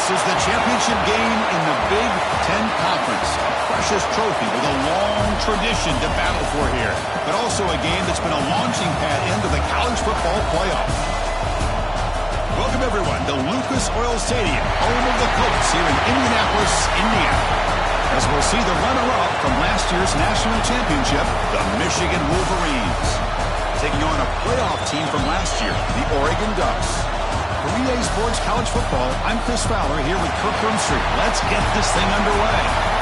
This is the championship game in the Big Ten Conference. A precious trophy with a long tradition to battle for here. But also a game that's been a launching pad into the college football playoff. Welcome, everyone, to Lucas Oil Stadium, home of the Colts here in Indianapolis, Indiana. As we'll see the runner-up from last year's national championship, the Michigan Wolverines. Taking on a playoff team from last year, the Oregon Ducks. For EA Sports College Football, I'm Chris Fowler here with Kirk Broomstreet. Let's get this thing underway.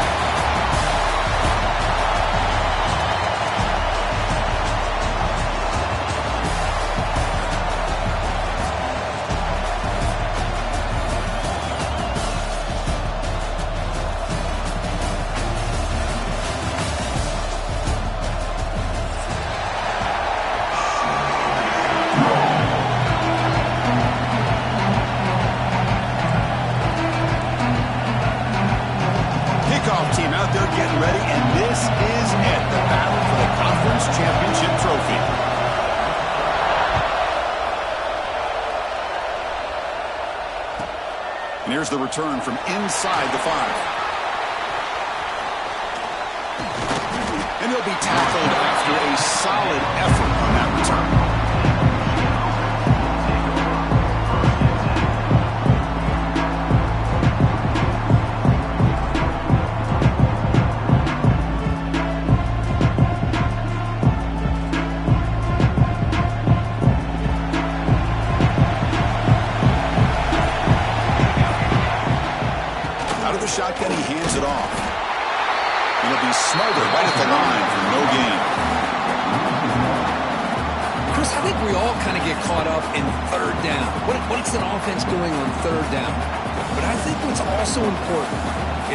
Team out there getting ready, and this is it, the battle for the conference championship trophy. And here's the return from inside the 5. And he'll be tackled after a solid effort on that return. Shotgun, he hands it off. It'll be smothered right at the line for no gain. Chris, I think we all kind of get caught up in third down. What's an offense doing on third down? But I think what's also important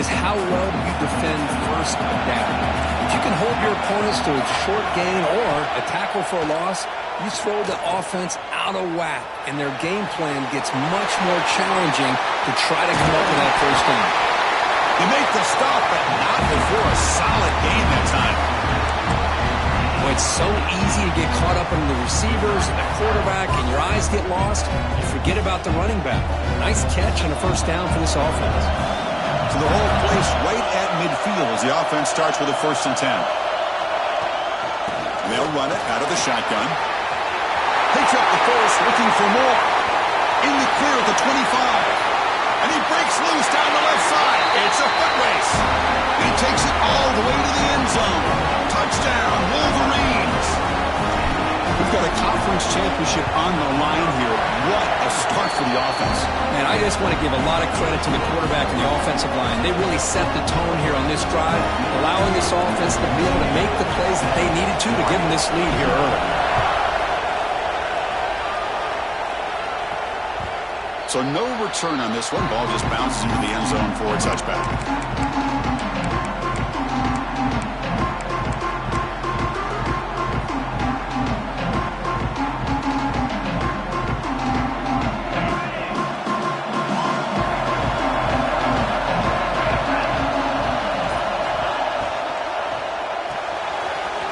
is how well you defend first down. If you can hold your opponents to a short gain or a tackle for a loss, you throw the offense out of whack, and their game plan gets much more challenging to try to come up with that first down. You make the stop, but not before a solid gain that time. Well, it's so easy to get caught up in the receivers and the quarterback, and your eyes get lost. You forget about the running back. Nice catch and a first down for this offense. So the whole place right at midfield as the offense starts with a 1st and 10. And they'll run it out of the shotgun. Picks up the first, looking for more. In the clear at the 25. And he breaks loose down the left side. It's a foot race. He takes it all the way to the end zone. Touchdown, Wolverines. We've got a conference championship on the line here. What a start for the offense. Man, I just want to give a lot of credit to the quarterback and the offensive line. They really set the tone here on this drive, allowing this offense to be able to make the plays that they needed to give them this lead here early. So no return on this one. Ball just bounces into the end zone for a touchback.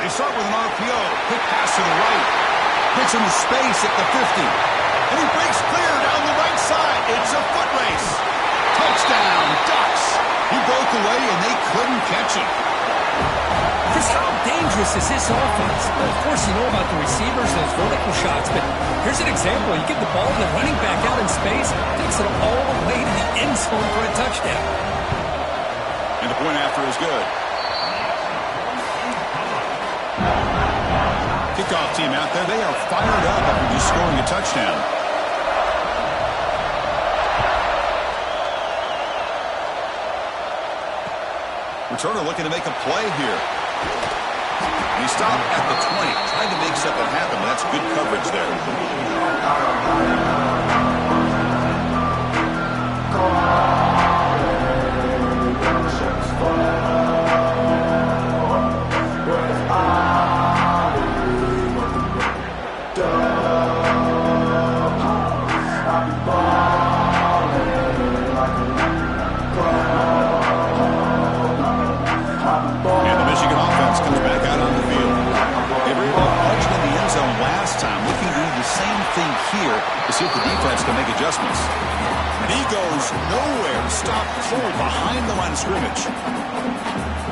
They start with an RPO. Quick pass to the right. Gets into space at the 50. And he breaks clear down the right side. It's a foot race. Touchdown, Ducks. He broke away, and they couldn't catch him. Chris, how dangerous is this offense? Well, of course, you know about the receivers, those vertical shots, but here's an example. You give the ball to the running back out in space, takes it all the way to the end zone for a touchdown. And the point after is good. Kickoff team out there, they are fired up after just scoring a touchdown. Returner looking to make a play here. He stopped at the 20, trying to make something happen, but that's good coverage there. See if the defense can make adjustments. And he goes nowhere. Stopped cold behind the line of scrimmage.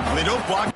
Well, they don't block.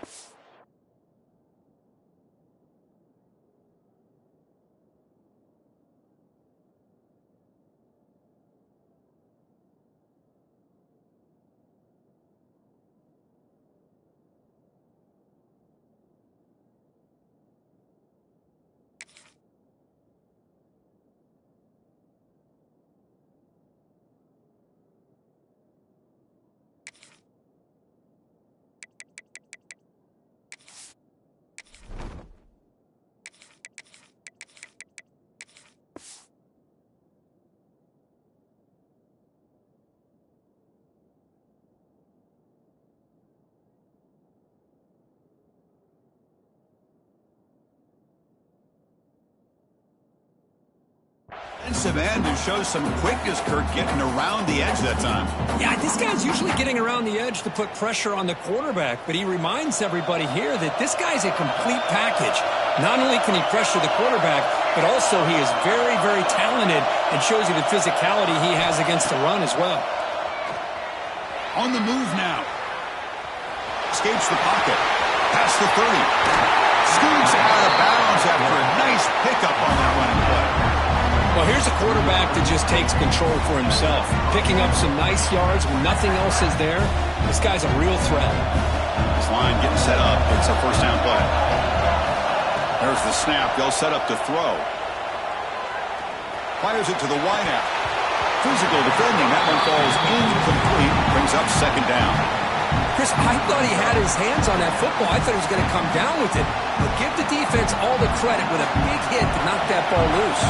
Defensive end who shows some quickness, Kirk, getting around the edge that time. Yeah, this guy's usually getting around the edge to put pressure on the quarterback, but he reminds everybody here that this guy's a complete package. Not only can he pressure the quarterback, but also he is very, very talented and shows you the physicality he has against the run as well. On the move now. Escapes the pocket. Past the 30. Scoots out of bounds after a nice pickup on that running play. Well, here's a quarterback that just takes control for himself. Picking up some nice yards when nothing else is there. This guy's a real threat. This line getting set up. It's a first down play. There's the snap. They'll set up to throw. Fires it to the wideout. Physical defending. That one falls incomplete. Brings up second down. Chris, I thought he had his hands on that football. I thought he was going to come down with it. But give the defense all the credit with a big hit to knock that ball loose.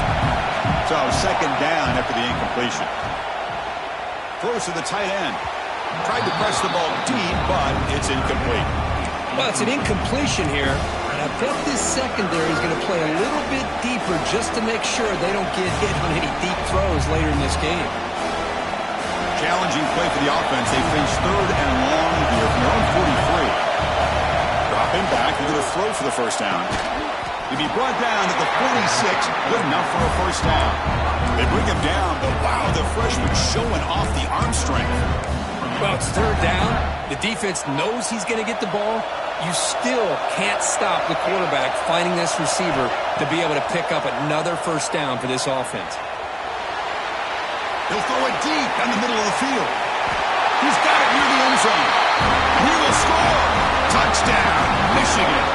So second down after the incompletion. Throws to the tight end. Tried to press the ball deep, but it's incomplete. Well, it's an incompletion here. And I bet this secondary is going to play a little bit deeper just to make sure they don't get hit on any deep throws later in this game. Challenging play for the offense. They finish third and long here from their own 43. Dropping back. They're going to throw for the first down. He'll be brought down at the 46. Good enough for a first down. They bring him down, but wow, the freshman showing off the arm strength. Well, it's third down. The defense knows he's going to get the ball. You still can't stop the quarterback finding this receiver to be able to pick up another first down for this offense. He'll throw it deep down the middle of the field. He's got it near the end zone. He will score. Touchdown, Michigan.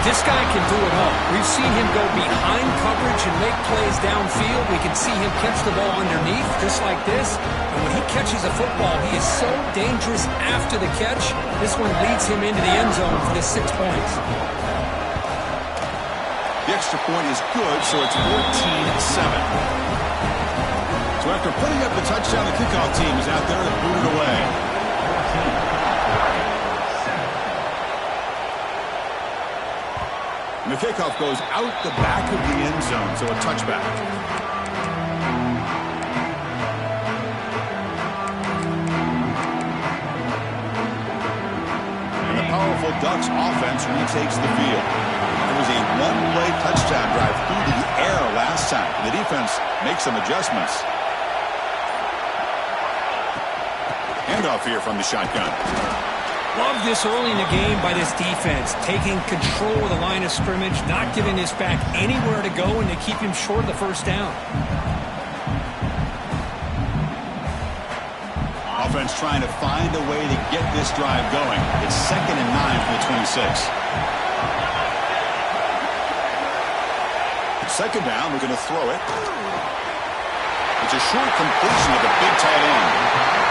This guy can do it all. We've seen him go behind coverage and make plays downfield. We can see him catch the ball underneath, just like this. And when he catches a football, he is so dangerous after the catch. This one leads him into the end zone for the 6 points. The extra point is good, so it's 14-7. So after putting up the touchdown, the kickoff team is out there to boot it away. And the kickoff goes out the back of the end zone, so a touchback. And the powerful Ducks offense retakes the field. There was a one-play touchdown drive through the air last time. The defense makes some adjustments. Handoff here from the shotgun. Love this early in the game by this defense, taking control of the line of scrimmage, not giving this back anywhere to go, and to keep him short of the first down. Offense trying to find a way to get this drive going. It's 2nd and 9 for the 26. Second down, we're going to throw it. It's a short completion of the big tight end.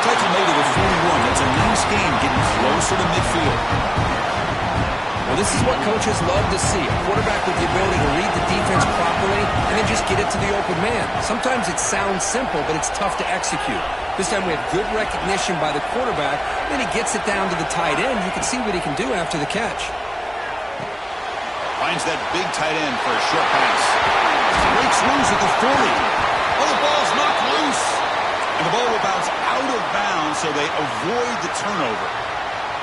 Taken late to the 41. It's a nice game getting closer to midfield. Well, this is what coaches love to see. A quarterback with the ability to read the defense properly and then just get it to the open man. Sometimes it sounds simple, but it's tough to execute. This time we have good recognition by the quarterback. Then he gets it down to the tight end. You can see what he can do after the catch. Finds that big tight end for a short pass. Breaks loose at the 40. Oh, the ball's knocked loose. And the ball will bounce out of bounds, so they avoid the turnover.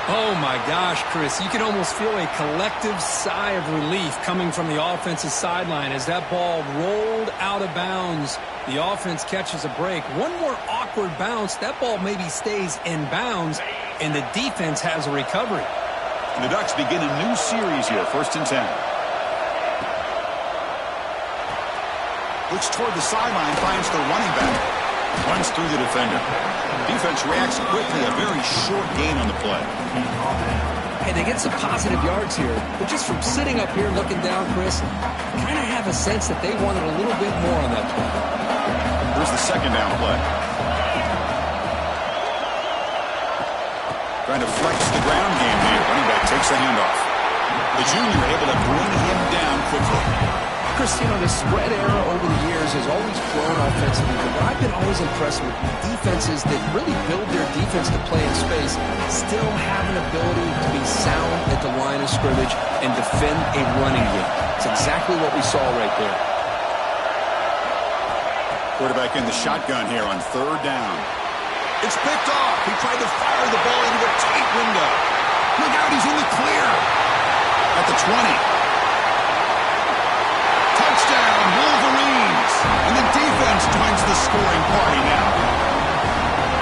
Oh, my gosh, Chris. You can almost feel a collective sigh of relief coming from the offensive sideline as that ball rolled out of bounds. The offense catches a break. One more awkward bounce. That ball maybe stays in bounds, and the defense has a recovery. And the Ducks begin a new series here, 1st and 10. Looks toward the sideline, finds the running back. Runs through the defender. Defense reacts quickly, a very short gain on the play. Hey, they get some positive yards here, but just from sitting up here looking down, Chris, I kind of have a sense that they wanted a little bit more on that play. Here's the 2nd down play. Trying to flex the ground game here. Running back takes the handoff. The junior able to bring him down quickly. Chris, you know, the spread era over the years has always grown offensively, but what I've been always impressed with defenses that really build their defense to play in space still have an ability to be sound at the line of scrimmage and defend a running game. It's exactly what we saw right there. Quarterback in the shotgun here on 3rd down. It's picked off. He tried to fire the ball into a tight window. Look out, he's in the clear. At the 20. Touchdown, Wolverines. And the defense joins the scoring party now.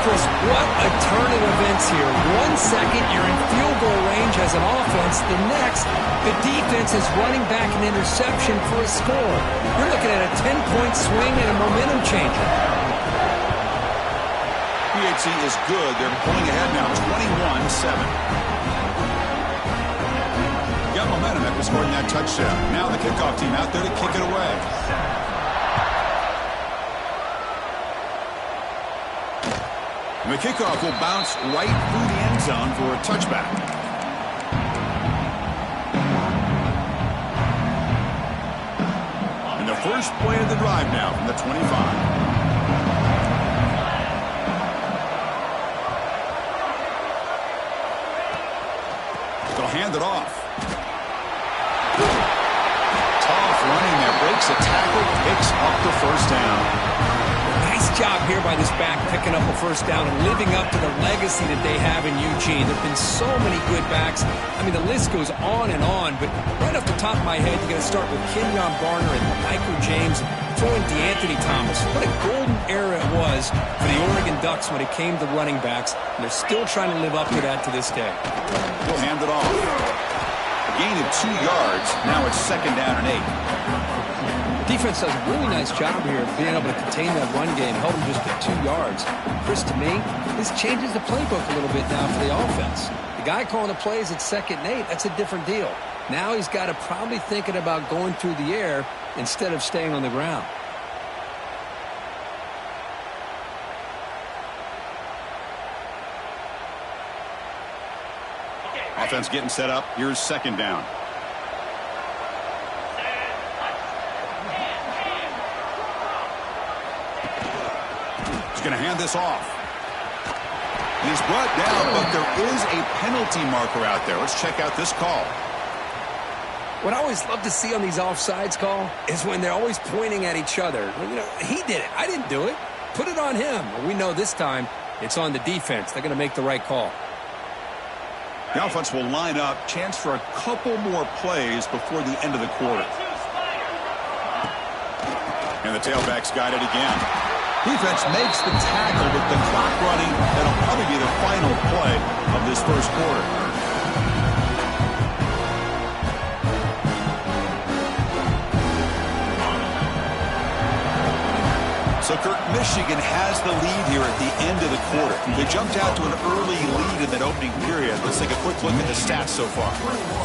Chris, what a turn of events here. 1 second, you're in field goal range as an offense. The next, the defense is running back an interception for a score. You're looking at a 10-point swing and a momentum changer. PHC is good. They're pulling ahead now, 21-7. Got momentum after scoring that touchdown. Now the kickoff team out there to kick it away. And the kickoff will bounce right through the end zone for a touchback. And the first play of the drive now from the 25. They'll hand it off. Tough running there. Breaks a tackle, picks up the 1st down. Nice job here by this back picking up a 1st down and living up to the legacy that they have in Eugene. There have been so many good backs. I mean, the list goes on, but right off the top of my head, you're going to start with Kenyon Barner and Michael James, throwing DeAnthony Thomas. What a golden era it was for the Oregon Ducks when it came to running backs, and they're still trying to live up to that to this day. He'll hand it off. A gain of 2 yards. Now it's 2nd down and 8. Defense does a really nice job here of being able to contain that run game, held them just to 2 yards. Chris, to me, this changes the playbook a little bit now for the offense. The guy calling the plays at 2nd and 8, that's a different deal. Now he's got to probably thinking about going through the air instead of staying on the ground. Offense getting set up. Here's 2nd down. He's going to hand this off. He's brought down, but there is a penalty marker out there. Let's check out this call. What I always love to see on these offsides call is when they're always pointing at each other. You know, he did it. I didn't do it. Put it on him. Well, we know this time it's on the defense. They're going to make the right call. The offense will line up. Chance for a couple more plays before the end of the quarter. And the tailback's got it again. Defense makes the tackle with the clock running. That'll probably be the final play of this 1st quarter. So, Kirk, Michigan has the lead here at the end of the quarter. They jumped out to an early lead in that opening period. Let's take a quick look at the stats so far.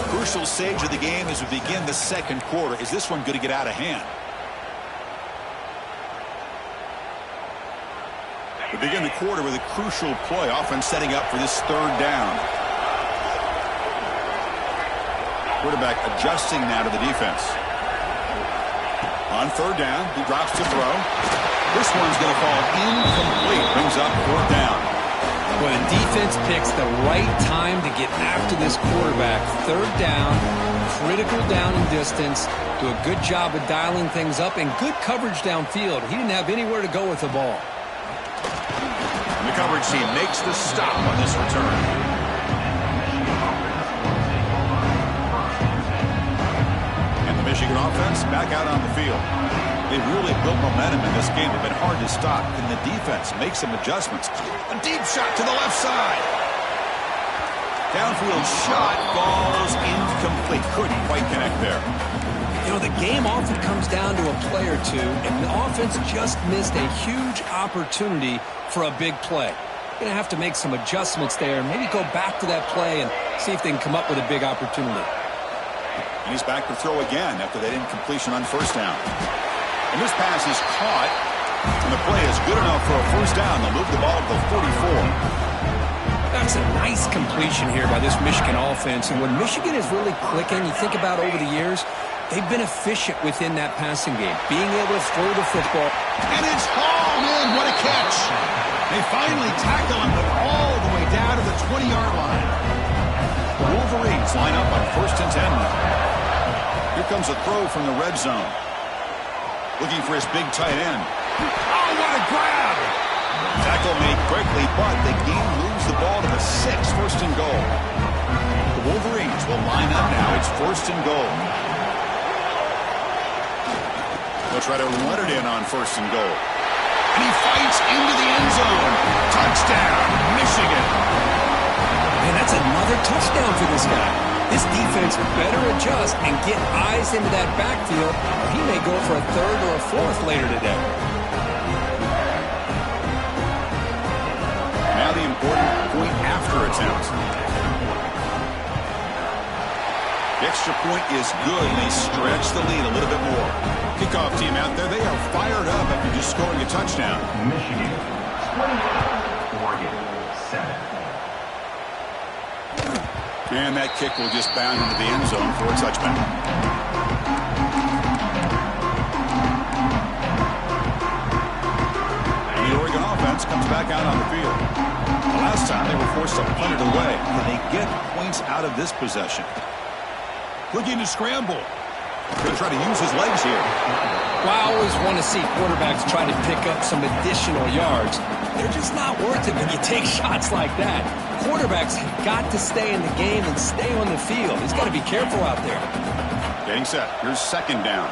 Crucial stage of the game as we begin the 2nd quarter. Is this one going to get out of hand? We begin the quarter with a crucial play. Offense setting up for this 3rd down. Quarterback adjusting now to the defense. On 3rd down, he drops to throw. This one's going to fall incomplete. Brings up 4th down. Well, the defense picks the right time to get after this quarterback. 3rd down, critical down and distance. Do a good job of dialing things up and good coverage downfield. He didn't have anywhere to go with the ball. And the coverage team makes the stop on this return. Michigan offense back out on the field. They've really built momentum in this game. They've been hard to stop. Can the defense make some adjustments? A deep shot to the left side. Downfield shot falls incomplete. Couldn't quite connect there. You know, the game often comes down to a play or two, and the offense just missed a huge opportunity for a big play. Going to have to make some adjustments there, maybe go back to that play and see if they can come up with a big opportunity. And he's back to throw again after that incompletion on first down. And this pass is caught, and the play is good enough for a first down. They'll move the ball to the 44. That's a nice completion here by this Michigan offense. And when Michigan is really clicking, you think about over the years, they've been efficient within that passing game, being able to throw the football. And it's hauled in. What a catch. They finally tackle him all the way down to the 20-yard line. The Wolverines line up on 1st and 10 now. Here comes a throw from the red zone. Looking for his big tight end. Oh, what a grab! Tackle made quickly, but the game moves the ball to the 6, 1st and goal. The Wolverines will line up now. It's 1st and goal. They'll try to run it in on 1st and goal. And he fights into the end zone. Touchdown, Michigan. Man, that's another touchdown for this guy. This defense better adjust and get eyes into that backfield. He may go for a 3rd or a 4th later today. Now the important point after attempt. The extra point is good, and they stretch the lead a little bit more. Kickoff team out there, they are fired up after just scoring a touchdown. Michigan 21, Oregon 7. And that kick will just bound into the end zone for a touchback. And the Oregon offense comes back out on the field. The last time they were forced to punt it away. Can they get points out of this possession? Looking to scramble. Going to try to use his legs here. Well, I always want to see quarterbacks try to pick up some additional yards. They're just not worth it when you take shots like that. Quarterbacks have got to stay in the game and stay on the field. He's got to be careful out there. Getting set. Here's 2nd down.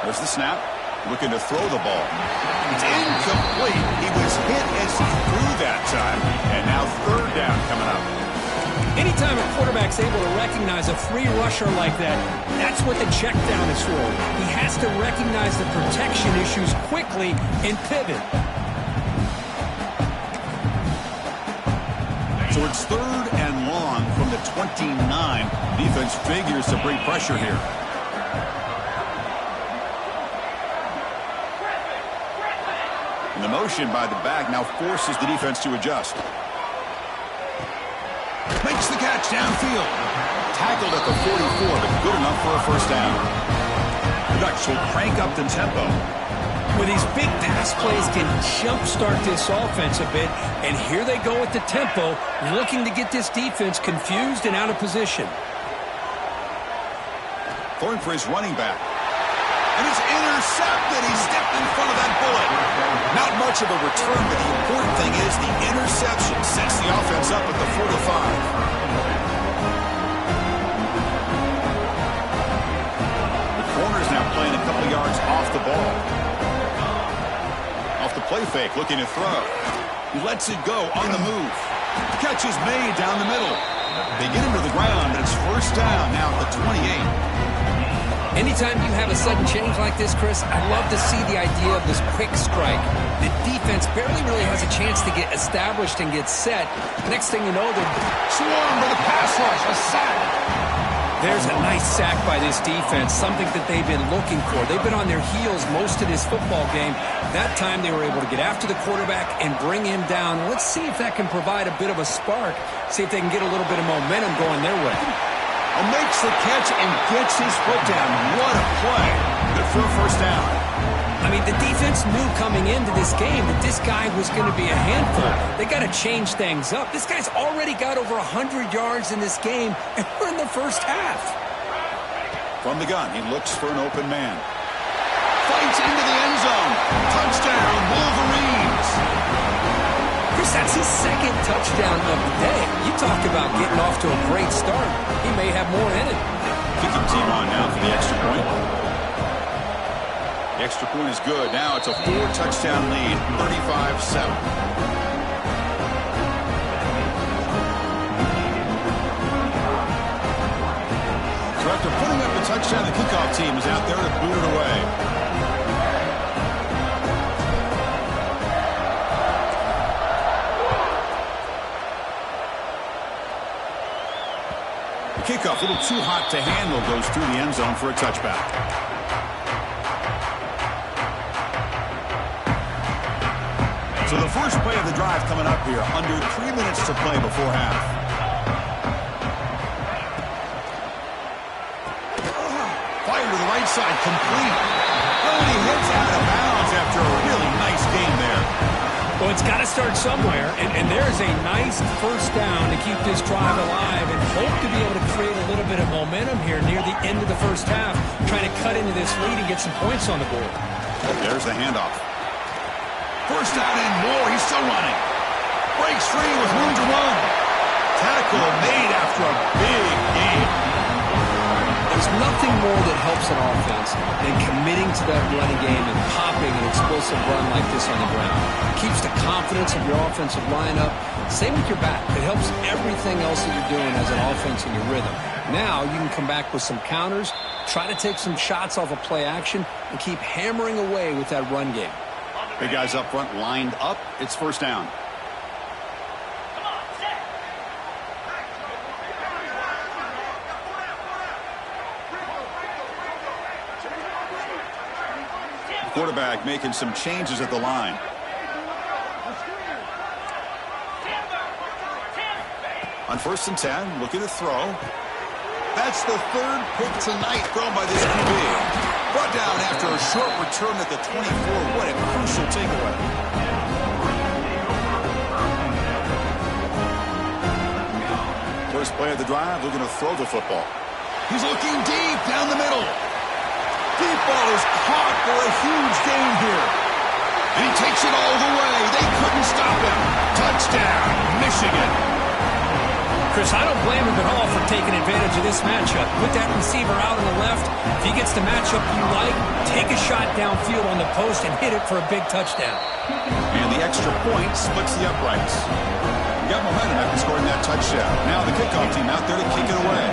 There's the snap. Looking to throw the ball. It's incomplete. He was hit as he threw that time. And now 3rd down coming up. Anytime a quarterback's able to recognize a free rusher like that, that's what the check down is for. He has to recognize the protection issues quickly and pivot. So it's 3rd and long from the 29. Defense figures to bring pressure here. And the motion by the back now forces the defense to adjust. Makes the catch downfield. Tackled at the 44, but good enough for a first down. The Ducks will crank up the tempo. With these big pass plays can jumpstart this offense a bit, and here they go with the tempo, looking to get this defense confused and out of position. Throwing for his running back. And it's intercepted. He stepped in front of that bullet. Not much of a return, but the important thing is the interception sets the offense up at the 45. The corner's now playing a couple yards off the ball. Off the play fake, looking to throw. He lets it go on the move. The catch is made down the middle. They get him to the ground, and it's 1st down now at the 28. Anytime you have a sudden change like this, Chris, I love to see the idea of this quick strike. The defense barely really has a chance to get established and get set. Next thing you know, they're swarmed by the pass rush, a sack. There's a nice sack by this defense, something that they've been looking for. They've been on their heels most of this football game. That time they were able to get after the quarterback and bring him down. Let's see if that can provide a bit of a spark, see if they can get a little bit of momentum going their way. Makes the catch and gets his foot down. What a play. Good for a first down. I mean, the defense knew coming into this game that this guy was going to be a handful. They got to change things up. This guy's already got over 100 yards in this game, and we're in the first half. From the gun, he looks for an open man. Fights into the end zone. Touchdown, Wolverines. Chris, that's his second touchdown of the day. You talk about getting off to a great start. He may have more in it. Kicking team on now for the extra point. The extra point is good. Now it's a 4-touchdown lead, 35-7. So after putting up the touchdown, the kickoff team is out there to boot it away. The kickoff, a little too hot to handle, goes through the end zone for a touchback. So the first play of the drive coming up here, under 3 minutes to play before half. Side complete. Oh, and he hits out of bounds after a really nice game there. Well, it's got to start somewhere, and there's a nice first down to keep this drive alive and hope to be able to create a little bit of momentum here near the end of the first half, trying to cut into this lead and get some points on the board. There's the handoff. First down and more. He's still running. Breaks free with room to run. Tackle made after a big game. There's nothing more that helps an offense than committing to that running game and popping an explosive run like this on the ground. It keeps the confidence of your offensive lineup. Same with your back. It helps everything else that you're doing as an offense in your rhythm. Now you can come back with some counters, try to take some shots off of play action, and keep hammering away with that run game. Big guys up front lined up. It's first down. Quarterback making some changes at the line. On 1st and 10, looking to throw. That's the third pick tonight thrown by this QB. Brought down after a short return at the 24. What a crucial takeaway. First play of the drive, looking to throw the football. He's looking deep down the middle. Deep ball is caught for a huge gain here. And he takes it all the way. They couldn't stop him. Touchdown, Michigan. Chris, I don't blame him at all for taking advantage of this matchup. Put that receiver out on the left. If he gets the matchup you like, take a shot downfield on the post and hit it for a big touchdown. And the extra point splits the uprights. You got momentum after scoring that touchdown. Now the kickoff team out there to kick it away.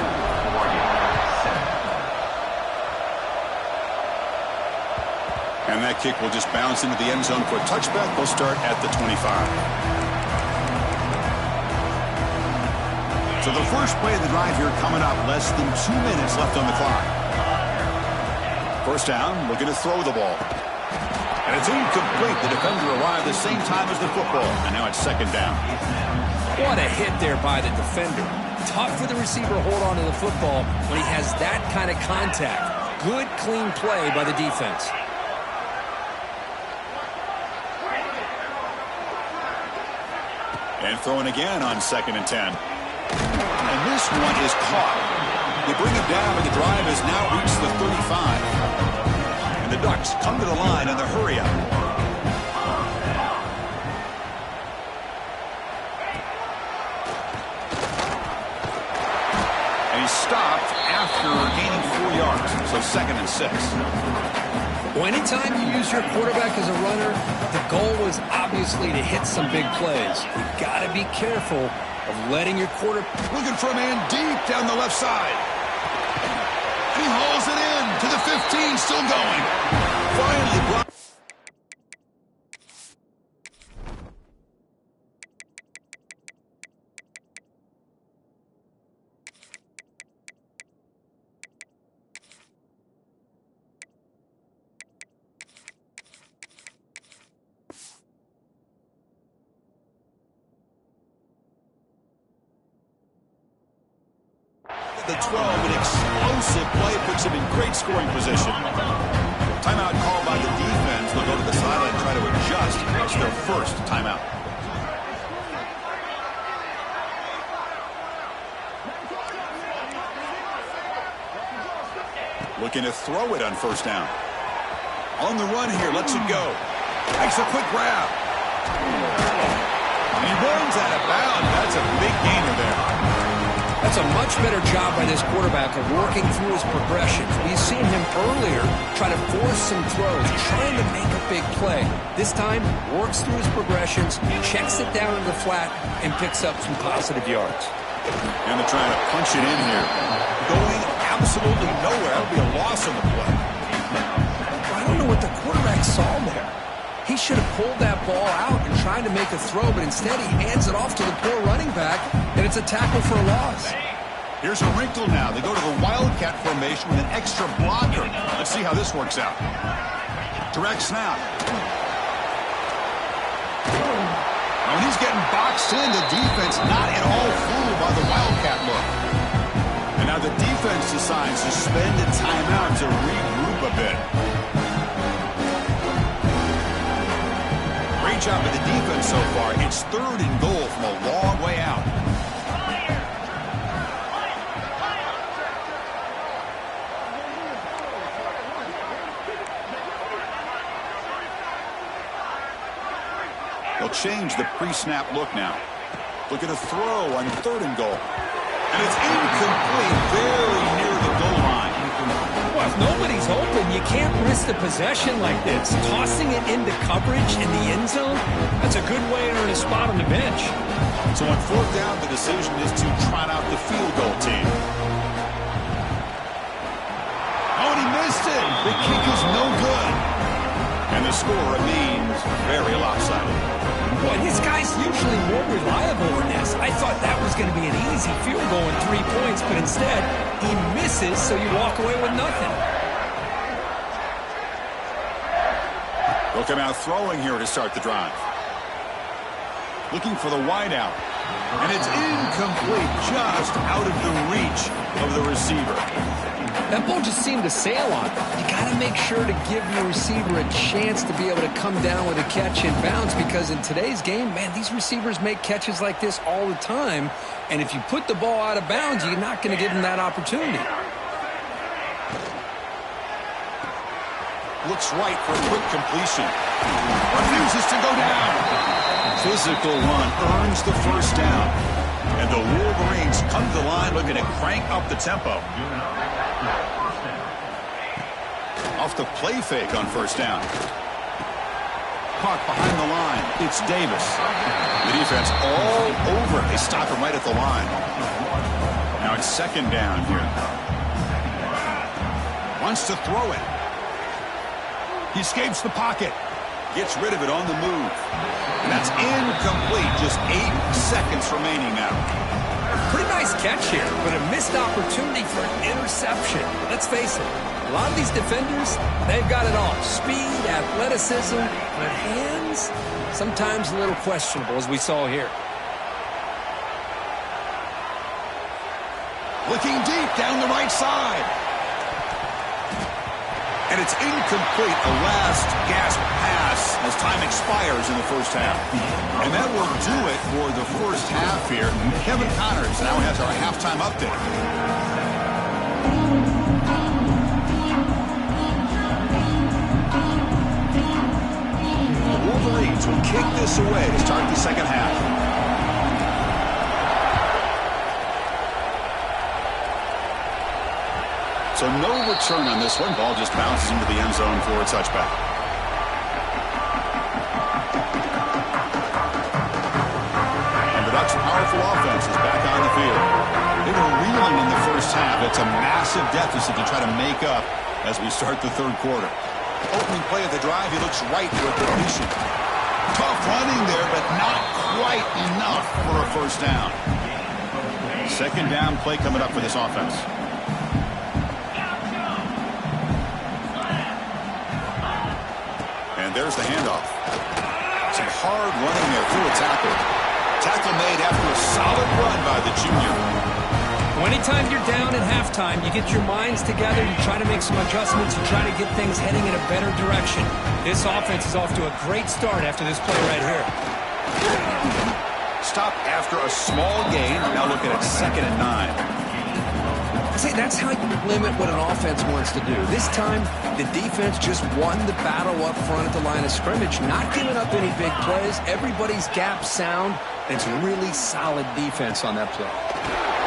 And that kick will just bounce into the end zone for a touchback. They'll start at the 25. So the first play of the drive here coming up. Less than 2 minutes left on the clock. First down, looking to throw the ball. And it's incomplete. The defender arrived the same time as the football. And now it's second down. What a hit there by the defender. Tough for the receiver to hold on to the football when he has that kind of contact. Good, clean play by the defense. And throwing again on 2nd and 10. And this one is caught. They bring it down, and the drive has now reached the 35. And the Ducks come to the line in the hurry up. And he's stopped after gaining 4 yards. So 2nd and 6. Well, anytime you use your quarterback as a runner, the goal is obviously to hit some big plays. You've got to be careful of letting your quarterback... Looking for a man deep down the left side. And he hauls it in to the 15, still going. Finally brought... The 12, an explosive play, puts him in great scoring position. Timeout called by the defense. They'll go to the sideline and try to adjust. It's their first timeout. Looking to throw it on first down. On the run here, lets it go. Makes a quick grab. And he runs runs out of bounds. That's a big gainer there. That's a much better job by this quarterback of working through his progressions. We've seen him earlier try to force some throws, trying to make a big play. This time, works through his progressions, checks it down in the flat, and picks up some positive yards. And they're trying to punch it in here. Going absolutely nowhere. That'll be a loss on the play. I don't know what the quarterback saw there. He should have pulled that ball out and tried to make a throw, but instead he hands it off to the poor running back, and it's a tackle for a loss. Here's a wrinkle now. They go to the Wildcat formation with an extra blocker. Let's see how this works out. Direct snap. When he's getting boxed in, the defense not at all fooled by the Wildcat look. And now the defense decides to spend a timeout to regroup a bit. Great job by the defense so far. It's 3rd and goal from a long way out. They'll change the pre-snap look now. Look at a throw on 3rd and goal. And it's incomplete, very near the goal line. Well, if nobody's open, you can't risk the possession like this. Tossing it into coverage in the end zone, that's a good way to earn a spot on the bench. So on 4th down, the decision is to trot out the field goal team. Oh, and he missed it. The kick is no good. And the score remains very lopsided. Boy, this guy's usually more reliable than this. I thought that was going to be an easy field goal and 3 points, but instead, he misses, so you walk away with nothing. They'll come out throwing here to start the drive. Looking for the wideout. And it's incomplete, just out of the reach of the receiver. That ball just seemed to sail on him. You got to make sure to give your receiver a chance to be able to come down with a catch and bounce, because in today's game, man, these receivers make catches like this all the time. And if you put the ball out of bounds, you're not going to give them that opportunity. Looks right for a quick completion. Refuses to go down. Physical one earns the 1st down. And the Wolverines come to the line looking to crank up the tempo. Off the play fake on 1st down. Caught behind the line. It's Davis. The defense all over. They stop him right at the line. Now it's 2nd down here. Wants to throw it. He escapes the pocket. Gets rid of it on the move. And that's incomplete. Just 8 seconds remaining now. Pretty nice catch here, but a missed opportunity for an interception. Let's face it, a lot of these defenders, they've got it all. Speed, athleticism, but hands, sometimes a little questionable, as we saw here. Looking deep down the right side. And it's incomplete, a last gasp pass as time expires in the 1st half. And that will do it for the 1st half here. Kevin Connors now has our halftime update. The Wolverines will kick this away to start the 2nd half. So no return on this one. Ball just bounces into the end zone for a touchback. And the Ducks' powerful offense is back on the field. They were reeling in the 1st half. It's a massive deficit to try to make up as we start the 3rd quarter. Opening play of the drive, he looks right for a completion. Tough running there, but not quite enough for a 1st down. 2nd down play coming up for this offense. There's the handoff. Some hard running there through a tackle. Tackle made after a solid run by the junior. Well, anytime you're down at halftime, you get your minds together, you try to make some adjustments, you try to get things heading in a better direction. This offense is off to a great start after this play right here. Stop after a small gain. Now looking at 2nd and 9. This say that's how you limit what an offense wants to do. This time, the defense just won the battle up front at the line of scrimmage, not giving up any big plays. Everybody's gap sound. It's really solid defense on that play.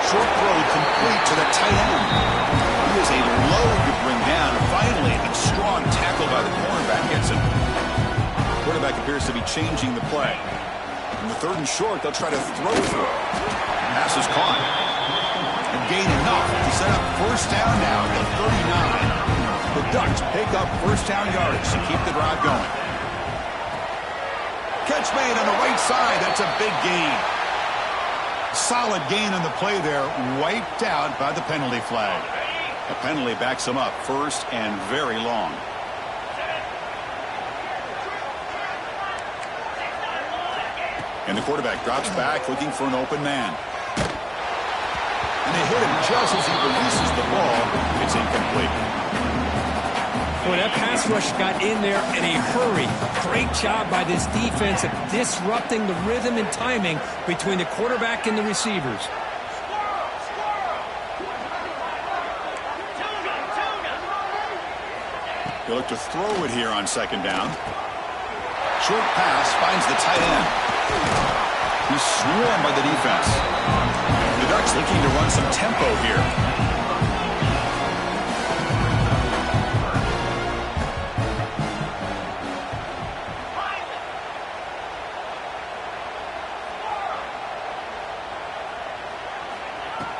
Short throw complete to the tight end. He is a load to bring down. And finally, a strong tackle by the cornerback gets him. Quarterback appears to be changing the play. In the 3rd and short, they'll try to throw for it. Pass is caught. And gain enough to set up first down now at the 39. The Ducks pick up first down yardage to keep the drive going. Catch made on the right side. That's a big gain. Solid gain on the play there. Wiped out by the penalty flag. The penalty backs him up. First and very long. And the quarterback drops back looking for an open man. And they hit him just as he releases the ball. It's incomplete. Boy, that pass rush got in there in a hurry. Great job by this defense of disrupting the rhythm and timing between the quarterback and the receivers. They look to throw it here on 2nd down. Short pass finds the tight end. He's swarmed by the defense. The Ducks looking to run some tempo here.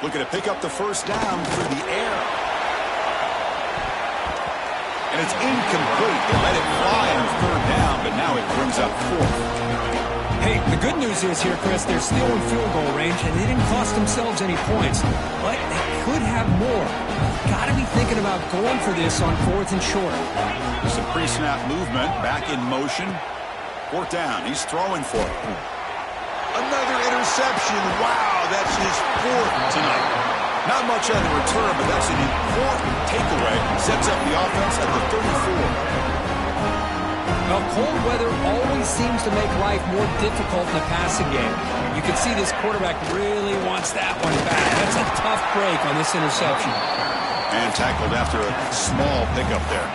Looking to pick up the first down through the air. And it's incomplete. They let it fly on 3rd down, but now it brings up 4th. Hey, the good news is here, Chris, they're still in field goal range, and they didn't cost themselves any points. But they could have more. Got to be thinking about going for this on 4th and short. Some pre-snap movement, back in motion. 4th down, he's throwing for it. Another interception. Wow, that's his 4th tonight. Not much on the return, but that's an important takeaway. Sets up the offense at the 34. Well, cold weather always seems to make life more difficult in the passing game. You can see this quarterback really wants that one back. That's a tough break on this interception. And tackled after a small pickup there.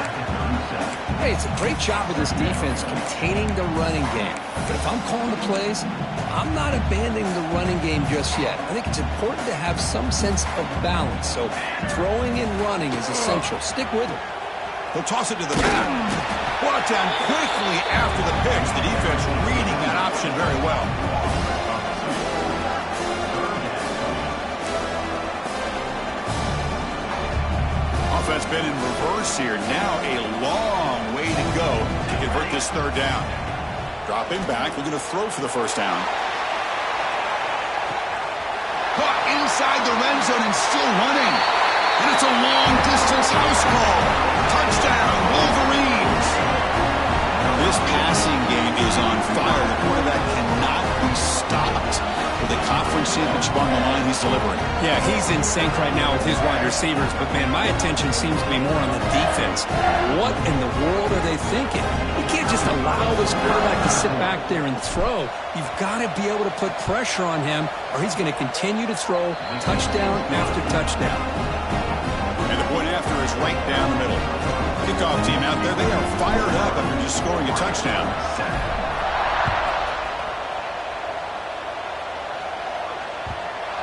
Hey, it's a great job of this defense containing the running game. But if I'm calling the plays, I'm not abandoning the running game just yet. I think it's important to have some sense of balance. So throwing and running is essential. Stick with it. He'll toss it to the back. Brought down quickly after the pitch. The defense reading that option very well. Offense been in reverse here. Now a long way to go to convert this 3rd down. Dropping back, looking to throw for the first down. Caught inside the red zone and still running. And it's a long-distance house call. Touchdown, Wolverines. This passing game is on fire. The quarterback cannot be stopped. With the conference championship on the line, he's delivering. Yeah, he's in sync right now with his wide receivers, but, man, my attention seems to be more on the defense. What in the world are they thinking? You can't just allow this quarterback to sit back there and throw. You've got to be able to put pressure on him, or he's going to continue to throw touchdown after touchdown. And the point after is right down the middle. Kickoff team out there, they are fired up after just scoring a touchdown.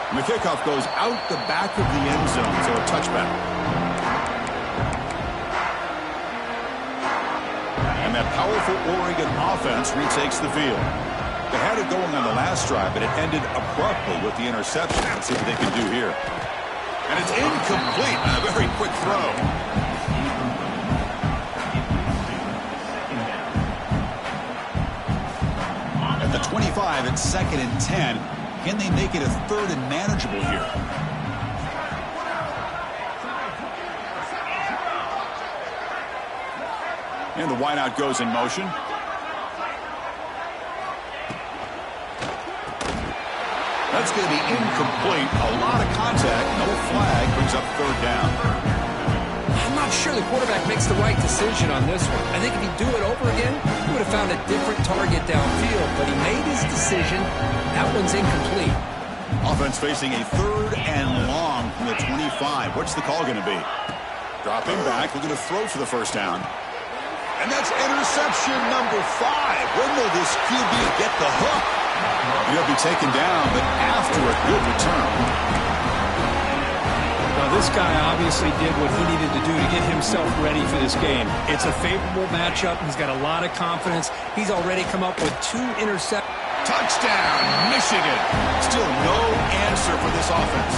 And the kickoff goes out the back of the end zone, so a touchback. And that powerful Oregon offense retakes the field. They had it going on the last drive, but it ended abruptly with the interception. Let's see what they can do here. And it's incomplete on a very quick throw. At the 25, it's 2nd and 10. Can they make it a 3rd and manageable here? And the wideout goes in motion. That's going to be incomplete. A lot of contact. No flag. Brings up 3rd down. I'm not sure the quarterback makes the right decision on this one. I think if he'd do it over again, he would have found a different target downfield. But he made his decision. That one's incomplete. Offense facing a 3rd and long from the 25. What's the call going to be? Dropping back, looking to throw for the first down. And that's interception number 5. When will this QB get the hook? He'll be taken down, but after a good return. Well, this guy obviously did what he needed to do to get himself ready for this game. It's a favorable matchup. He's got a lot of confidence. He's already come up with 2 interceptions. Touchdown, Michigan. Still no answer for this offense.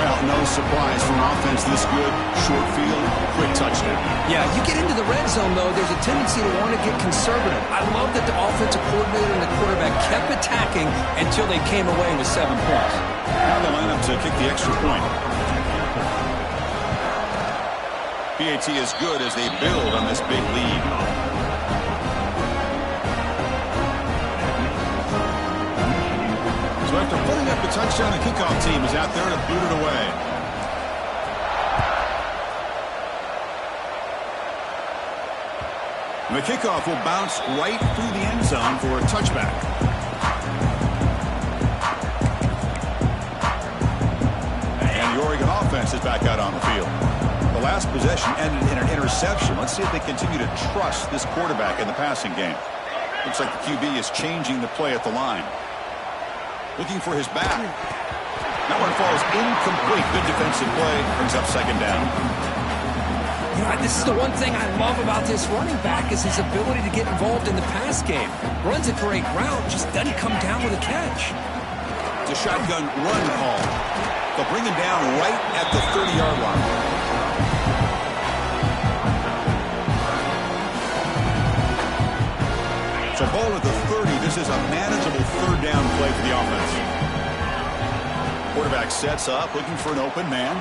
Well, no surprise for an offense this good. Short field, quick touchdown. Yeah, you get into the red zone, though, there's a tendency to want to get conservative. I love that the offensive coordinator and the quarterback kept attacking until they came away with 7 points. Now they line up to kick the extra point. PAT is good as they build on this big lead. So after putting up a touchdown, the kickoff team is out there to boot it away. And the kickoff will bounce right through the end zone for a touchback. And the Oregon offense is back out on the field. The last possession ended in an interception. Let's see if they continue to trust this quarterback in the passing game. Looks like the QB is changing the play at the line. Looking for his back. That one falls incomplete. Good defensive play. Brings up 2nd down. You know, this is the one thing I love about this running back is his ability to get involved in the pass game. Runs a great route, just doesn't come down with a catch. It's a shotgun run call. They'll bring him down right at the 30-yard line. So ball at the 30. This is a manageable 3rd down play for the offense. Quarterback sets up, looking for an open man.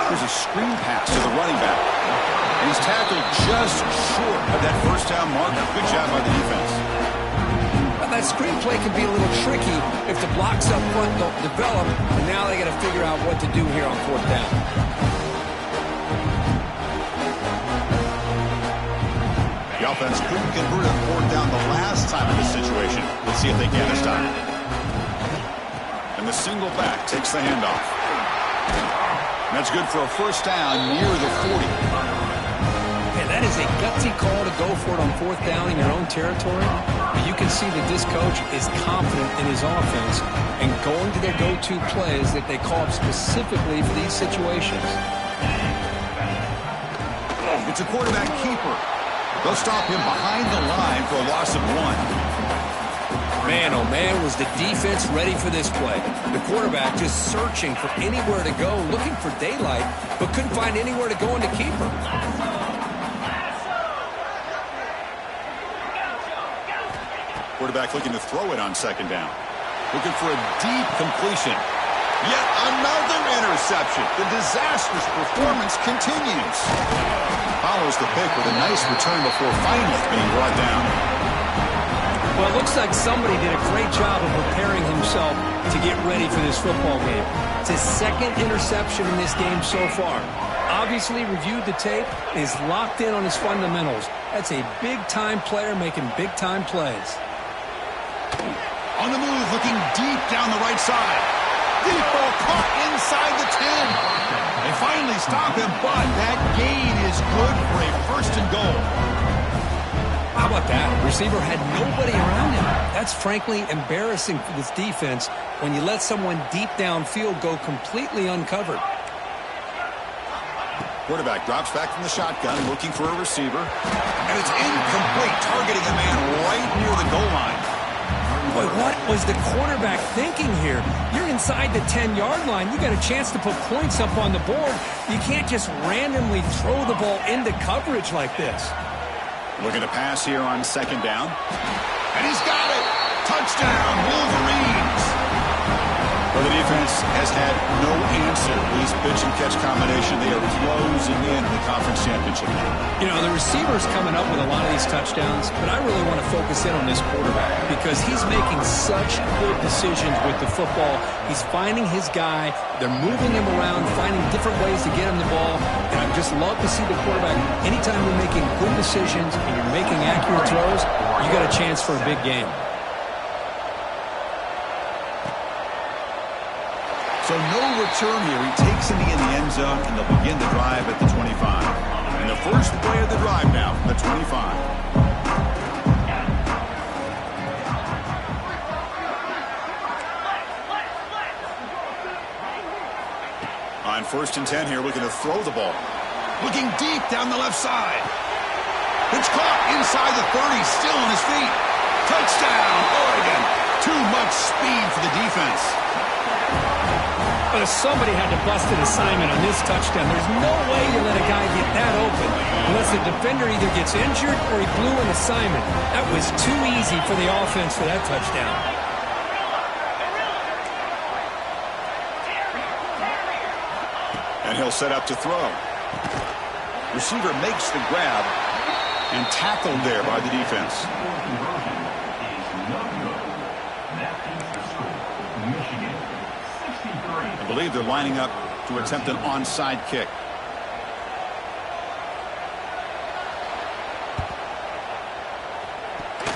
There's a screen pass to the running back. And he's tackled just short of that 1st down marker. Good job by the defense. Well, that screen play can be a little tricky if the blocks up front don't develop, and now they got to figure out what to do here on 4th down. The offense couldn't convert a 4th down the last time in this situation. Let's see if they can this time. And the single back takes the handoff. And that's good for a 1st down near the 40. Yeah, that is a gutsy call to go for it on 4th down in your own territory. But you can see that this coach is confident in his offense and going to their go-to plays that they call up specifically for these situations. It's a quarterback keeper. They'll stop him behind the line for a loss of 1. Man, oh man, was the defense ready for this play. The quarterback just searching for anywhere to go, looking for daylight, but couldn't find anywhere to go in the keeper. Quarterback looking to throw it on 2nd down. Looking for a deep completion. Yet another interception. The disastrous performance continues. Follows the pick with a nice return before finally being brought down. Well, it looks like somebody did a great job of preparing himself to get ready for this football game. It's his 2nd interception in this game so far. Obviously reviewed the tape, is locked in on his fundamentals. That's a big-time player making big-time plays. On the move, looking deep down the right side. Deep ball caught inside the 10. They finally stop him, but that gain is good for a 1st and goal. How about that? Receiver had nobody around him. That's frankly embarrassing for this defense when you let someone deep downfield go completely uncovered. Quarterback drops back from the shotgun, looking for a receiver. And it's incomplete, targeting a man right near the goal line. Boy, what was the quarterback thinking here? You're inside the 10-yard line. You got a chance to put points up on the board. You can't just randomly throw the ball into coverage like this. Looking to pass here on 2nd down. And he's got it! Touchdown, Wolverines! Well, the defense has had no answer. This pitch and catch combination, they are closing in the conference championship. You know, the receiver's coming up with a lot of these touchdowns, but I really want to focus in on this quarterback because he's making such good decisions with the football. He's finding his guy. They're moving him around, finding different ways to get him the ball. And I just love to see the quarterback. Anytime you're making good decisions and you're making accurate throws, you got a chance for a big game. So no return here. He takes him in the end zone, and they'll begin the drive at the 25. And the first play of the drive now, the 25. On 1st and 10 here, looking to throw the ball. Looking deep down the left side. It's caught inside the 30, still on his feet. Touchdown, Oregon. Too much speed for the defense. But somebody had to bust an assignment on this touchdown. There's no way you let a guy get that open unless the defender either gets injured or he blew an assignment. That was too easy for the offense for that touchdown. And he'll set up to throw. Receiver makes the grab and tackled there by the defense. I believe they're lining up to attempt an onside kick.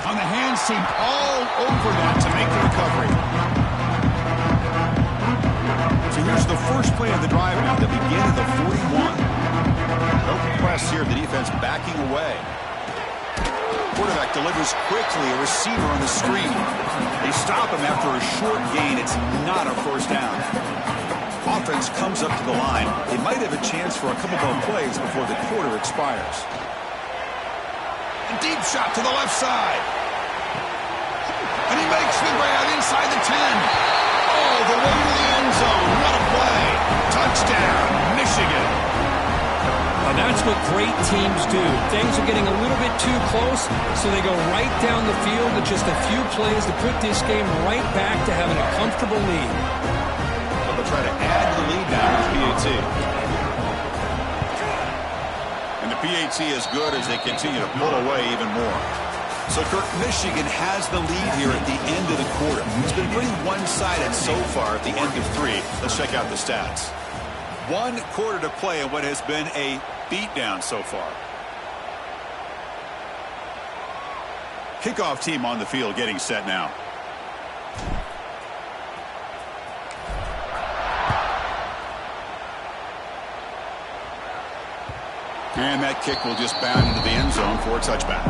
On the hands team all over that to make the recovery. So here's the first play of the drive now that begin at the 41. No press here, the defense backing away. Quarterback delivers quickly, a receiver on the screen. They stop him after a short gain. It's not a first down. Offense comes up to the line. They might have a chance for a couple more plays before the quarter expires. A deep shot to the left side. And he makes the grab inside the 10. All the way to the end zone. What a play. Touchdown, Michigan. And that's what great teams do. Things are getting a little bit too close, so they go right down the field with just a few plays to put this game right back to having a comfortable lead. But they'll try to add to the lead now with PAT. And the PAT is good as they continue to pull away even more. So, Kirk, Michigan has the lead here at the end of the quarter. It's been pretty one-sided so far at the end of 3. Let's check out the stats. 1 quarter to play in what has been a beatdown so far. Kickoff team on the field getting set now. And that kick will just bound into the end zone for a touchback.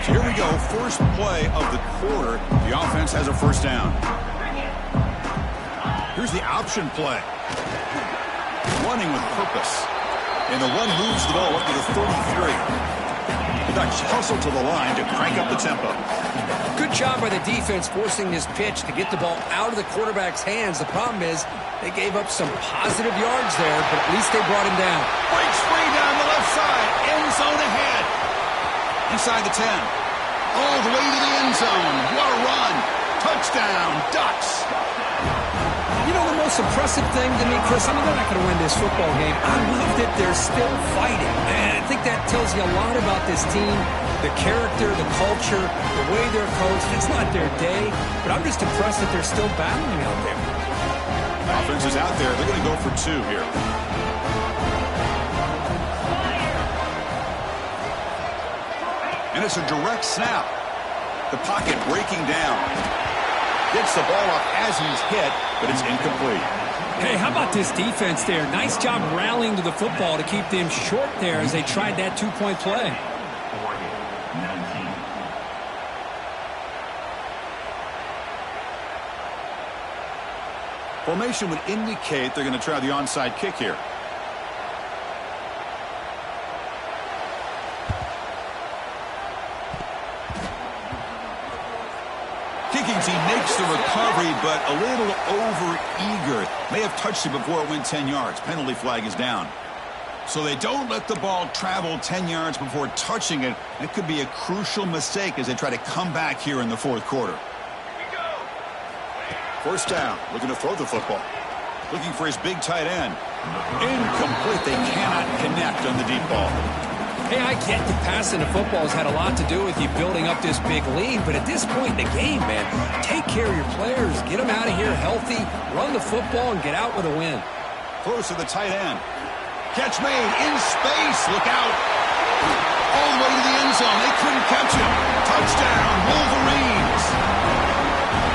Here we go, first play of the quarter. The offense has a first down. Here's the option play. Running with purpose. And the run moves the ball up to the 33. The Ducks hustle to the line to crank up the tempo. Good job by the defense forcing this pitch to get the ball out of the quarterback's hands. The problem is they gave up some positive yards there, but at least they brought him down. Breaks free down the left side. End zone ahead. Inside the 10. All the way to the end zone. What a run. Touchdown, Ducks. You know, the most impressive thing to me, Chris, I mean, they're not going to win this football game. I love that they're still fighting. And I think that tells you a lot about this team, the character, the culture, the way they're coached. It's not their day, but I'm just impressed that they're still battling out there. Offense is out there. They're going to go for 2 here. And it's a direct snap. The pocket breaking down. Gets the ball up as he's hit, but it's incomplete. Hey, how about this defense there? Nice job rallying to the football to keep them short there as they tried that 2-point play. Formation would indicate they're going to try the onside kick here. He makes the recovery, but a little over-eager. May have touched it before it went 10 yards. Penalty flag is down. So they don't let the ball travel 10 yards before touching it. It could be a crucial mistake as they try to come back here in the 4th quarter. First down, looking to throw the football. Looking for his big tight end. Incomplete. They cannot connect on the deep ball. Hey, I get the passing of football has had a lot to do with you building up this big lead, but at this point in the game, man, take care of your players, get them out of here healthy, run the football, and get out with a win. Close to the tight end. Catch made in space. Look out. All the way to the end zone. They couldn't catch him. Touchdown, Wolverines.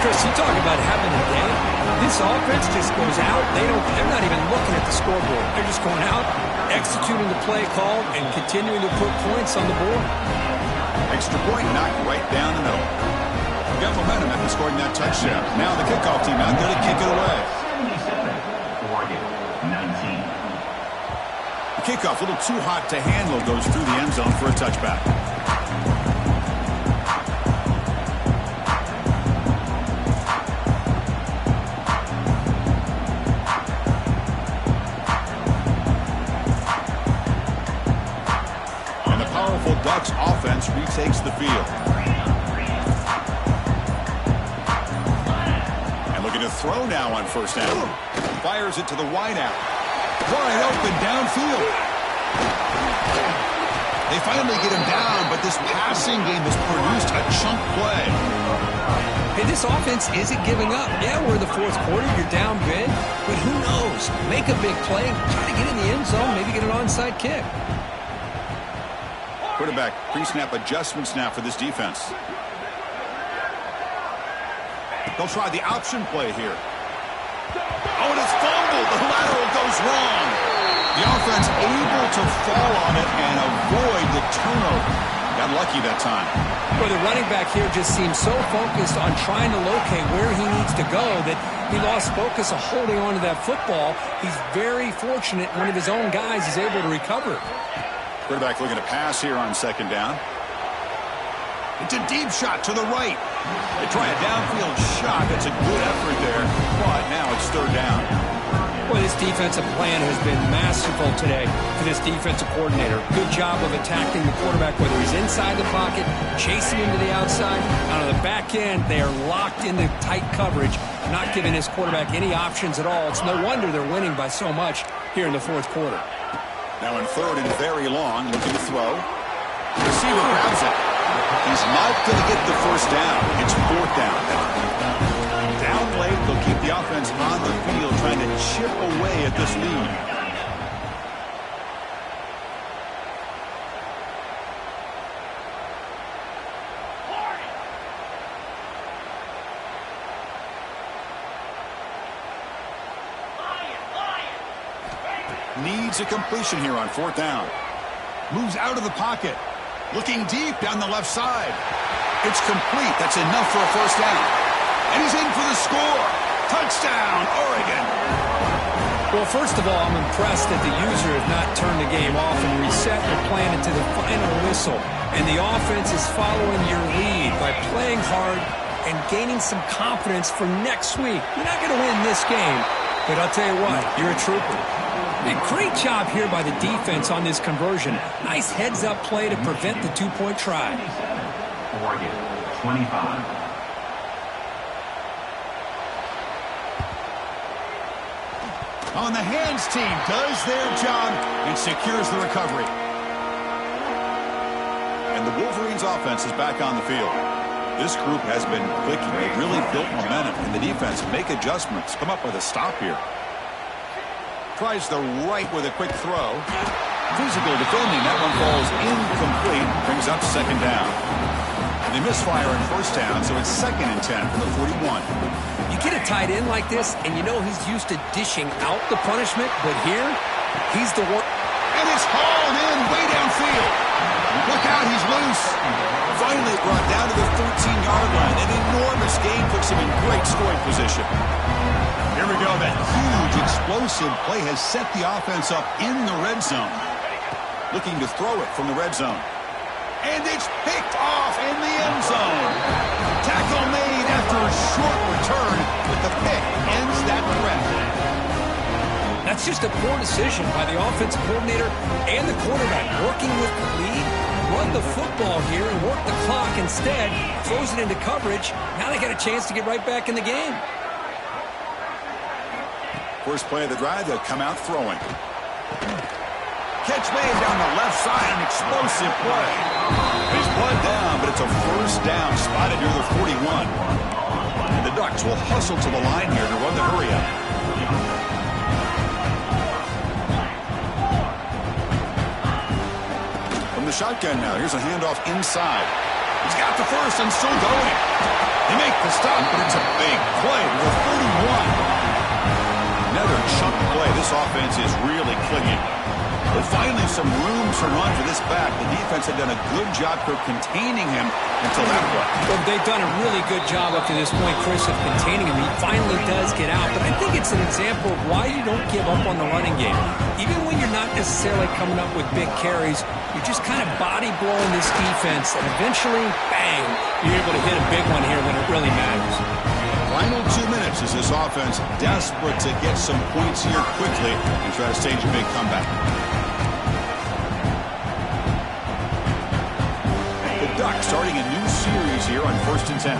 Chris, you talk about having a day. This offense just goes out. They're not even looking at the scoreboard. They're just going out, executing the play call, and continuing to put points on the board. Extra point knocked right down the middle. Got momentum after scoring that touchdown. Now the kickoff team out there to kick it away. 77, Oregon, 19. The kickoff, a little too hot to handle, goes through the end zone for a touchback. And the powerful Ducks offense retakes the field. And looking to throw now on first down. Fires it to the wideout. Wide open downfield. They finally get him down, but this passing game has produced a chunk play. Hey, this offense isn't giving up. Yeah, we're in the fourth quarter. You're down big. But who knows? Make a big play. Try to get in the end zone. Maybe get an onside kick. Quarterback pre-snap adjustments now for this defense. They'll try the option play here. Oh, and it's fumbled. The lateral goes wrong. The offense able to fall on it and avoid the turnover. Got lucky that time. Well, the running back here just seems so focused on trying to locate where he needs to go that he lost focus of holding on to that football. He's very fortunate one of his own guys is able to recover. Quarterback looking to pass here on second down. It's a deep shot to the right. They try a downfield shot. That's a good effort there, but now it's third down. Boy, this defensive plan has been masterful today for this defensive coordinator. Good job of attacking the quarterback, whether he's inside the pocket, chasing him to the outside. On the back end, they are locked into tight coverage, not giving his quarterback any options at all. It's no wonder they're winning by so much here in the fourth quarter. Now in third and very long, looking to throw. The receiver grabs it. He's not going to get the first down. It's fourth down. Down late, they'll keep the offense on the field, trying to chip away at this lead. Needs a completion here on fourth down. Moves out of the pocket. Looking deep down the left side. It's complete. That's enough for a first down. And he's in for the score. Touchdown, Oregon. Well, first of all, I'm impressed that the user has not turned the game off and reset their plan into the final whistle. And the offense is following your lead by playing hard and gaining some confidence for next week. You're not going to win this game, but I'll tell you what, you're a trooper. A great job here by the defense on this conversion. Nice heads-up play to prevent the two-point try. Oregon, 25. On the hands team does their job and secures the recovery. And the Wolverines offense is back on the field. This group has been clicking. They really built momentum in the defense. Make adjustments. Come up with a stop here. Tries the right with a quick throw. Physical defending. That one falls incomplete. Brings up second down. And they misfire in first down, so it's 2nd and 10 from the 41. You get a tight end like this, and you know he's used to dishing out the punishment, but here, he's the one. And it's hauled in way downfield. Look out, he's loose. Finally brought down to the 13-yard line. An enormous gain puts him in great scoring position. Here we go. That huge, explosive play has set the offense up in the red zone. Looking to throw it from the red zone. And it's picked off in the end zone. Tackle made after a short return, but the pick ends that threat. That's just a poor decision by the offensive coordinator and the quarterback. Working with the lead, run the football here and work the clock instead. Throws it into coverage. Now they got a chance to get right back in the game. First play of the drive, they'll come out throwing. Catch made down the left side, an explosive play. He's blood down, but it's a first down spotted near the 41. And the Ducks will hustle to the line here to run the hurry up. the shotgun now. Here's a handoff inside. He's got the first and still going. They make the stop, but it's a big play to the 31. Another chunk play. This offense is really clicking. But finally some room to run for this back. The defense had done a good job of containing him until that point. Well, they've done a really good job up to this point, Chris, of containing him. He finally does get out. But I think it's an example of why you don't give up on the running game. Even when you're not necessarily coming up with big carries, you're just kind of body blowing this defense. And eventually, bang, you're able to hit a big one here when it really matters. Final 2 minutes as this offense desperate to get some points here quickly and try to stage a big comeback. The Ducks starting a new series here on 1st and 10.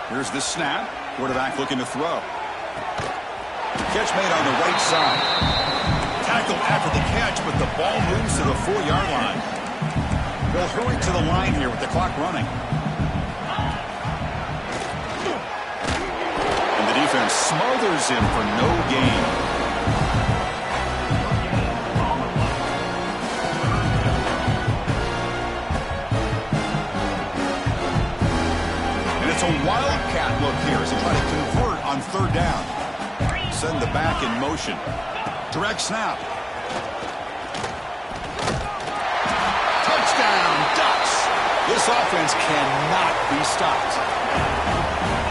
Here's the snap. Quarterback looking to throw. Catch made on the right side. Tackled after the catch, but the ball moves to the 4-yard line. They'll hurry to the line here with the clock running. And the defense smothers him for no gain. And it's a wildcat look here as they try to convert on 3rd down. Send the back in motion. Direct snap. Touchdown, Ducks. This offense cannot be stopped.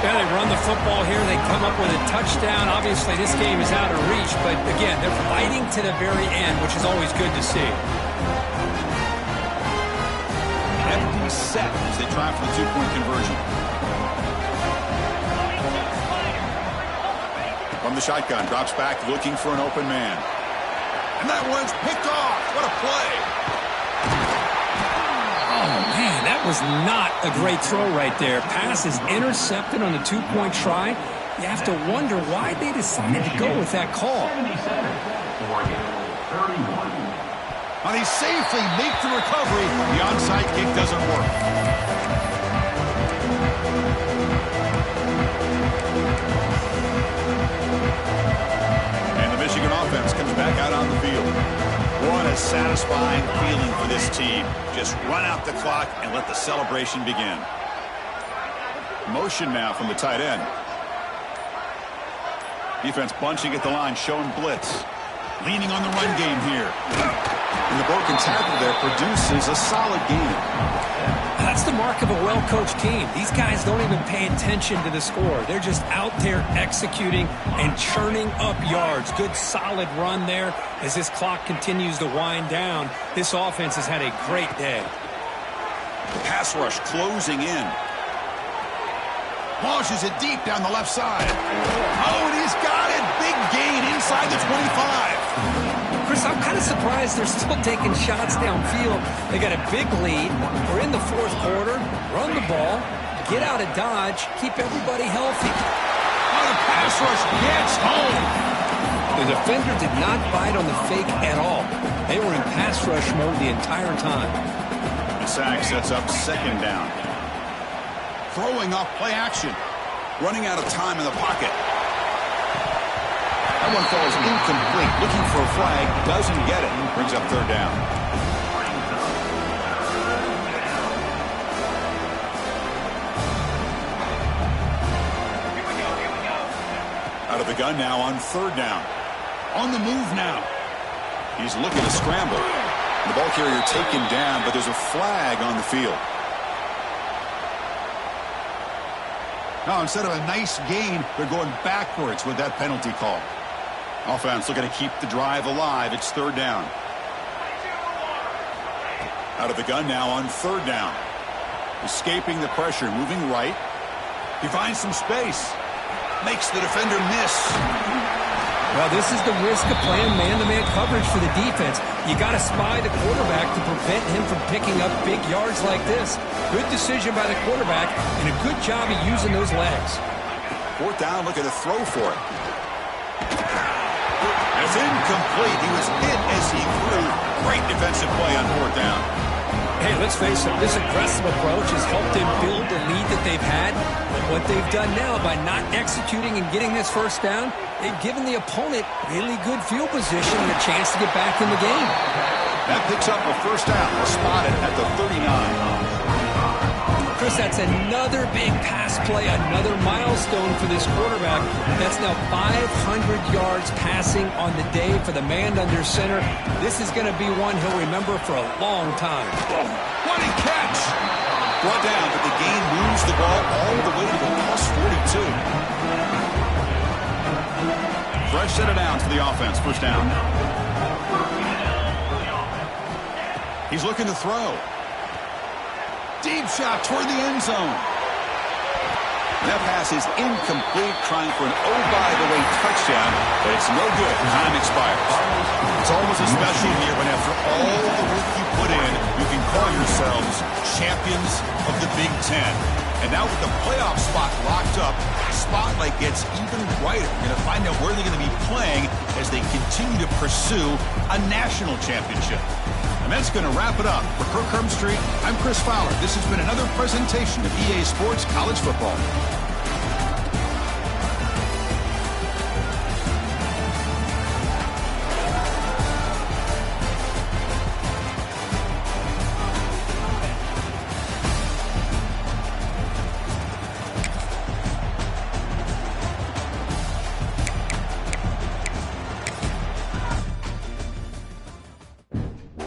Yeah, they run the football here. They come up with a touchdown. Obviously, this game is out of reach, but again, they're fighting to the very end, which is always good to see. Empty set as they try for the 2-point conversion. From the shotgun, drops back looking for an open man. And that one's picked off. What a play. Oh, man, that was not a great throw right there. Pass is intercepted on the 2-point try. You have to wonder why they decided to go with that call. 77, Oregon, 31. And he safely makes the recovery. The onside kick doesn't work. Michigan offense comes back out on the field. What a satisfying feeling for this team. Just run out the clock and let the celebration begin. Motion now from the tight end. Defense bunching at the line, showing blitz. Leaning on the run game here. And the broken tackle there produces a solid game. That's the mark of a well-coached team. These guys don't even pay attention to the score. They're just out there executing and churning up yards. Good, solid run there as this clock continues to wind down. This offense has had a great day. The pass rush closing in. Launches it deep down the left side. Oh, and he's got it. Big gain inside the 25. Chris, I'm kind of surprised they're still taking shots downfield. They got a big lead. We're in the 4th quarter. Run the ball. Get out of Dodge. Keep everybody healthy. Oh, the pass rush gets home. The defender did not bite on the fake at all. They were in pass rush mode the entire time. The sack sets up 2nd down. Throwing off play action. Running out of time in the pocket. That one falls incomplete. Looking for a flag. Doesn't get it. Brings up 3rd down. Out of the gun now on 3rd down. On the move now. He's looking to scramble. The ball carrier taken down, but there's a flag on the field. Now, instead of a nice gain, they're going backwards with that penalty call. Offense looking to keep the drive alive. It's 3rd down. Out of the gun now on 3rd down. Escaping the pressure, moving right. He finds some space. Makes the defender miss. Well, this is the risk of playing man-to-man coverage for the defense. You got to spy the quarterback to prevent him from picking up big yards like this. Good decision by the quarterback and a good job of using those legs. 4th down, looking to throw for it. It's incomplete. He was hit as he threw. Great defensive play on 4th down. Hey, let's face it, this aggressive approach has helped them build the lead that they've had. But what they've done now by not executing and getting this first down, they've given the opponent really good field position and a chance to get back in the game. That picks up a first down, spotted at the 39. Chris, that's another big pass play, another milestone for this quarterback. That's now 500 yards passing on the day for the man under center. This is going to be one he'll remember for a long time. What a catch! Brought down, but the gain moves the ball all the way to the plus 42. Fresh set of downs for the offense, first down. He's looking to throw. Deep shot toward the end zone. That pass is incomplete, trying for an oh-by-the-way touchdown, but it's no good. Time expires. It's almost a special year when after all the work you put in, you can call yourselves champions of the Big Ten. And now with the playoff spot locked up, the spotlight gets even brighter. We're going to find out where they're going to be playing as they continue to pursue a national championship. And that's going to wrap it up. For Kirk Herbstreit, I'm Chris Fowler. This has been another presentation of EA Sports College Football.